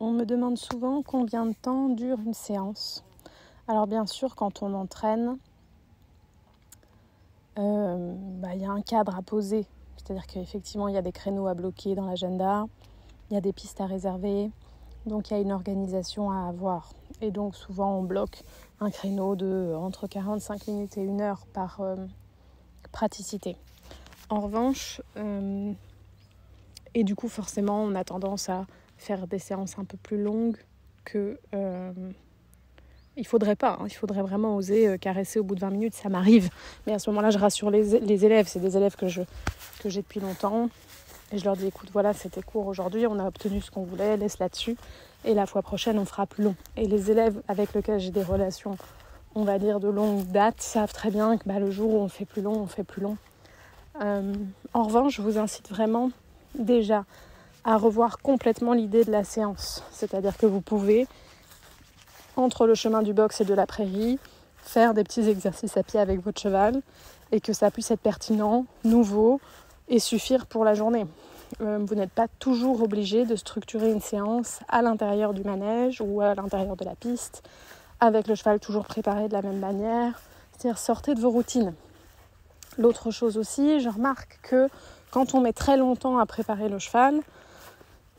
On me demande souvent combien de temps dure une séance. Alors bien sûr, quand on entraîne, y a un cadre à poser. C'est-à-dire qu'effectivement, il y a des créneaux à bloquer dans l'agenda, il y a des pistes à réserver, donc il y a une organisation à avoir. Et donc souvent, on bloque un créneau de entre 45 minutes et 1 heure par praticité. En revanche, et du coup forcément, on a tendance à faire des séances un peu plus longues que... il faudrait pas, il faudrait vraiment oser caresser au bout de 20 minutes, ça m'arrive. Mais à ce moment-là, je rassure les élèves, c'est des élèves que j'ai depuis longtemps. Et je leur dis, écoute, voilà, c'était court aujourd'hui, on a obtenu ce qu'on voulait, laisse là-dessus. Et la fois prochaine, on fera plus long. Et les élèves avec lesquels j'ai des relations, on va dire de longue date, savent très bien que le jour où on fait plus long, on fait plus long. En revanche, je vous incite vraiment déjà à revoir complètement l'idée de la séance. C'est-à-dire que vous pouvez, entre le chemin du box et de la prairie, faire des petits exercices à pied avec votre cheval et que ça puisse être pertinent, nouveau et suffire pour la journée. Vous n'êtes pas toujours obligé de structurer une séance à l'intérieur du manège ou à l'intérieur de la piste, avec le cheval toujours préparé de la même manière. C'est-à-dire sortez de vos routines. L'autre chose aussi, je remarque que quand on met très longtemps à préparer le cheval,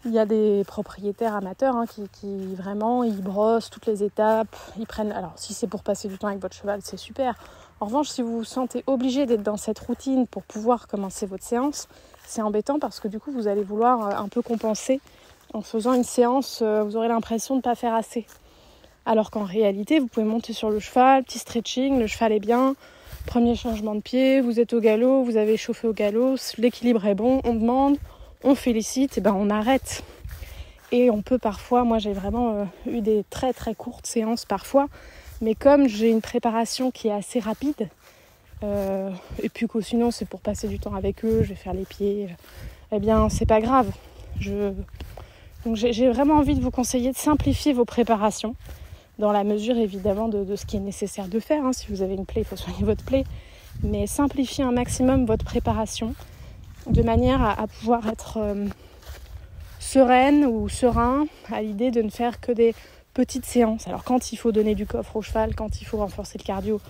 il y a des propriétaires amateurs qui vraiment, ils brossent toutes les étapes, ils prennent... Alors, si c'est pour passer du temps avec votre cheval, c'est super. En revanche, si vous vous sentez obligé d'être dans cette routine pour pouvoir commencer votre séance, c'est embêtant parce que du coup, vous allez vouloir un peu compenser. En faisant une séance, vous aurez l'impression de ne pas faire assez. Alors qu'en réalité, vous pouvez monter sur le cheval, petit stretching, le cheval est bien, premier changement de pied, vous êtes au galop, vous avez chauffé au galop, l'équilibre est bon, on demande... on félicite, et on arrête. Et on peut parfois, moi j'ai vraiment eu des très très courtes séances parfois, mais comme j'ai une préparation qui est assez rapide, et puis que sinon c'est pour passer du temps avec eux, je vais faire les pieds, c'est pas grave. Donc j'ai vraiment envie de vous conseiller de simplifier vos préparations, dans la mesure évidemment de ce qui est nécessaire de faire. Si vous avez une plaie, il faut soigner votre plaie, mais simplifiez un maximum votre préparation, de manière à pouvoir être sereine ou serein à l'idée de ne faire que des petites séances. Alors quand il faut donner du coffre au cheval, quand il faut renforcer le cardio,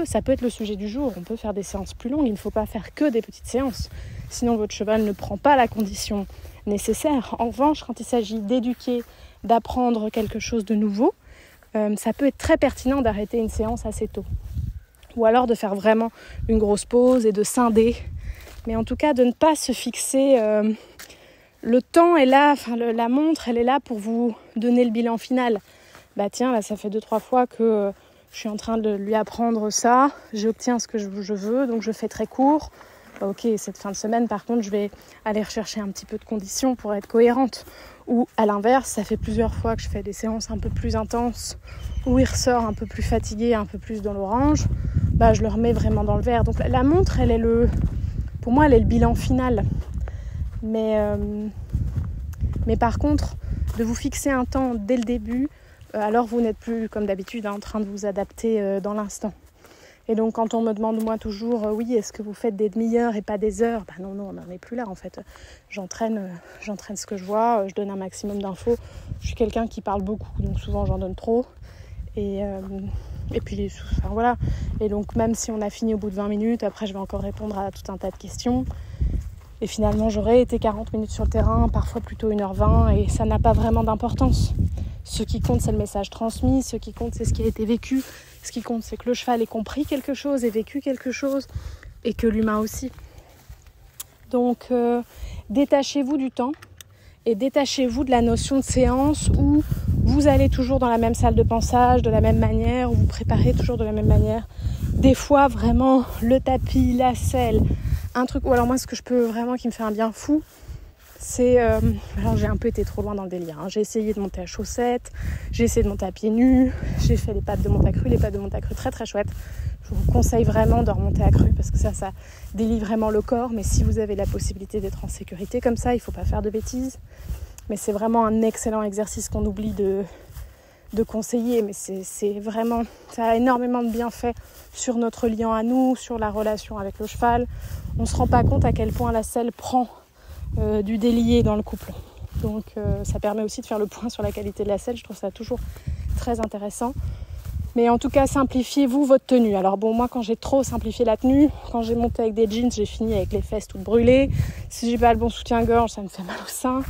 ça peut être le sujet du jour, on peut faire des séances plus longues, il ne faut pas faire que des petites séances. Sinon votre cheval ne prend pas la condition nécessaire. En revanche, quand il s'agit d'éduquer, d'apprendre quelque chose de nouveau, ça peut être très pertinent d'arrêter une séance assez tôt. Ou alors de faire vraiment une grosse pause et de scinder. Mais en tout cas, de ne pas se fixer... le temps est là, la montre, elle est là pour vous donner le bilan final. Tiens, là, ça fait 2-3 fois que je suis en train de lui apprendre ça. J'obtiens ce que je veux, donc je fais très court. Ok, cette fin de semaine, par contre, je vais aller rechercher un petit peu de conditions pour être cohérente. Ou à l'inverse, ça fait plusieurs fois que je fais des séances un peu plus intenses, où il ressort un peu plus fatigué, un peu plus dans l'orange. Je le remets vraiment dans le vert. Donc la montre, pour moi, elle est le bilan final. Mais par contre, de vous fixer un temps dès le début, alors vous n'êtes plus, comme d'habitude, en train de vous adapter dans l'instant. Et donc, quand on me demande, moi, toujours, oui, est-ce que vous faites des demi-heures et pas des heures ? Non, on n'en est plus là, en fait. J'entraîne ce que je vois, je donne un maximum d'infos. Je suis quelqu'un qui parle beaucoup, donc souvent, j'en donne trop. Et puis, voilà. Et donc, même si on a fini au bout de 20 minutes, après, je vais encore répondre à tout un tas de questions. Et finalement, j'aurais été 40 minutes sur le terrain, parfois plutôt 1h20, et ça n'a pas vraiment d'importance. Ce qui compte, c'est le message transmis, ce qui compte, c'est ce qui a été vécu. Ce qui compte, c'est que le cheval ait compris quelque chose, ait vécu quelque chose, et que l'humain aussi. Donc, détachez-vous du temps, et détachez-vous de la notion de séance où vous allez toujours dans la même salle de pensage, de la même manière, où vous préparez toujours de la même manière. Des fois, vraiment, le tapis, la selle... un truc, ou alors moi ce que je peux vraiment qui me fait un bien fou, c'est alors j'ai un peu été trop loin dans le délire, j'ai essayé de monter à chaussettes, j'ai essayé de monter à pieds nus, j'ai fait les pattes de monte à cru, très très chouettes. Je vous conseille vraiment de remonter à cru parce que ça délie vraiment le corps, mais si vous avez la possibilité d'être en sécurité comme ça, il faut pas faire de bêtises. Mais c'est vraiment un excellent exercice qu'on oublie de conseiller, mais c'est vraiment, ça a énormément de bienfaits sur notre lien à nous, sur la relation avec le cheval. On ne se rend pas compte à quel point la selle prend du délié dans le couple. Donc ça permet aussi de faire le point sur la qualité de la selle. Je trouve ça toujours très intéressant. Mais en tout cas, simplifiez-vous votre tenue. Alors bon, moi quand j'ai trop simplifié la tenue, quand j'ai monté avec des jeans, j'ai fini avec les fesses toutes brûlées. Si j'ai pas le bon soutien-gorge, ça me fait mal au sein.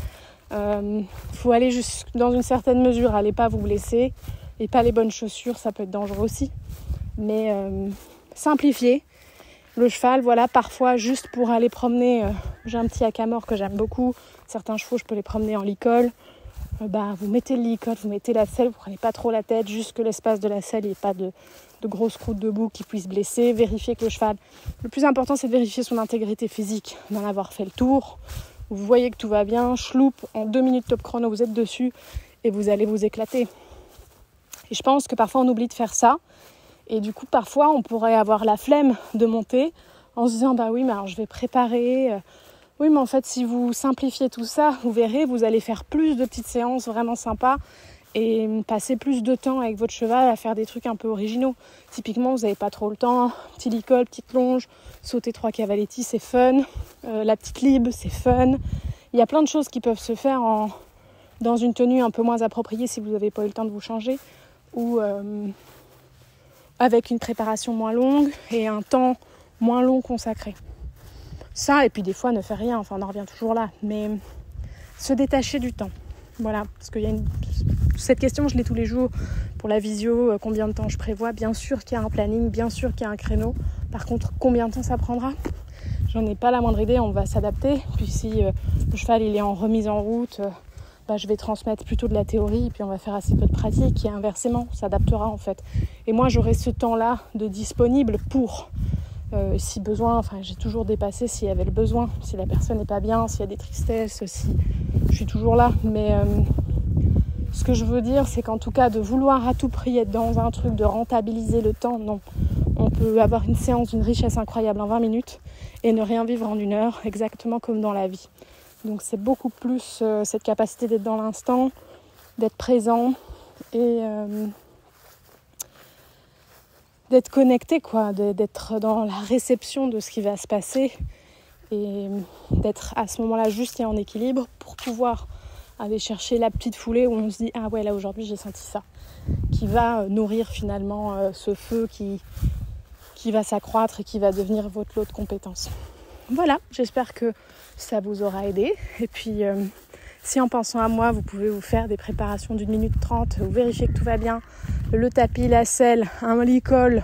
Faut aller juste dans une certaine mesure, allez pas vous blesser. Et pas les bonnes chaussures, ça peut être dangereux aussi. Mais simplifiez. Le cheval, voilà, parfois juste pour aller promener, j'ai un petit hackamore que j'aime beaucoup. Certains chevaux, je peux les promener en licol. Vous mettez le licol, vous mettez la selle, vous prenez pas trop la tête, juste que l'espace de la selle, il n'y ait pas de grosses croûtes debout qui puissent blesser. Vérifiez que le cheval, le plus important c'est de vérifier son intégrité physique, d'en avoir fait le tour. Vous voyez que tout va bien, chloupe, en 2 minutes top chrono, vous êtes dessus et vous allez vous éclater. Et je pense que parfois on oublie de faire ça. Et du coup, parfois, on pourrait avoir la flemme de monter en se disant « oui, mais alors je vais préparer ». Oui, mais en fait, si vous simplifiez tout ça, vous verrez, vous allez faire plus de petites séances vraiment sympas et passer plus de temps avec votre cheval à faire des trucs un peu originaux. Typiquement, vous n'avez pas trop le temps, petit licol, petite longe, sauter 3 cavaletti, c'est fun. La petite lib, c'est fun. Il y a plein de choses qui peuvent se faire dans une tenue un peu moins appropriée si vous n'avez pas eu le temps de vous changer ou avec une préparation moins longue et un temps moins long consacré. Ça, et puis des fois, ne faire rien, enfin on en revient toujours là, mais se détacher du temps. Voilà, parce qu'il y a cette question, je l'ai tous les jours pour la visio, combien de temps je prévois. Bien sûr qu'il y a un planning, bien sûr qu'il y a un créneau. Par contre, combien de temps ça prendra ? J'en ai pas la moindre idée, on va s'adapter. Puis si le cheval il est en remise en route, je vais transmettre plutôt de la théorie et puis on va faire assez peu de pratique et inversement, on s'adaptera en fait. Et moi, j'aurai ce temps-là de disponible pour... si besoin, j'ai toujours dépassé s'il y avait le besoin, si la personne n'est pas bien, s'il y a des tristesses, si je suis toujours là. Mais ce que je veux dire, c'est qu'en tout cas, de vouloir à tout prix être dans un truc, de rentabiliser le temps, non. On peut avoir une séance d'une richesse incroyable en 20 minutes et ne rien vivre en 1 heure, exactement comme dans la vie. Donc c'est beaucoup plus cette capacité d'être dans l'instant, d'être présent et... d'être connecté, d'être dans la réception de ce qui va se passer et d'être à ce moment-là juste et en équilibre pour pouvoir aller chercher la petite foulée où on se dit « Ah ouais, là aujourd'hui j'ai senti ça », qui va nourrir finalement ce feu qui va s'accroître et qui va devenir votre lot de compétences. Voilà, j'espère que ça vous aura aidé. Et puis, si en pensant à moi, vous pouvez vous faire des préparations d'1 minute 30, vous vérifiez que tout va bien, le tapis, la selle, un licol,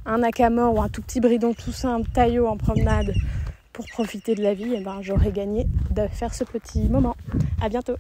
un hackamore ou un tout petit bridon tout simple, taillot en promenade pour profiter de la vie, j'aurais gagné de faire ce petit moment. À bientôt.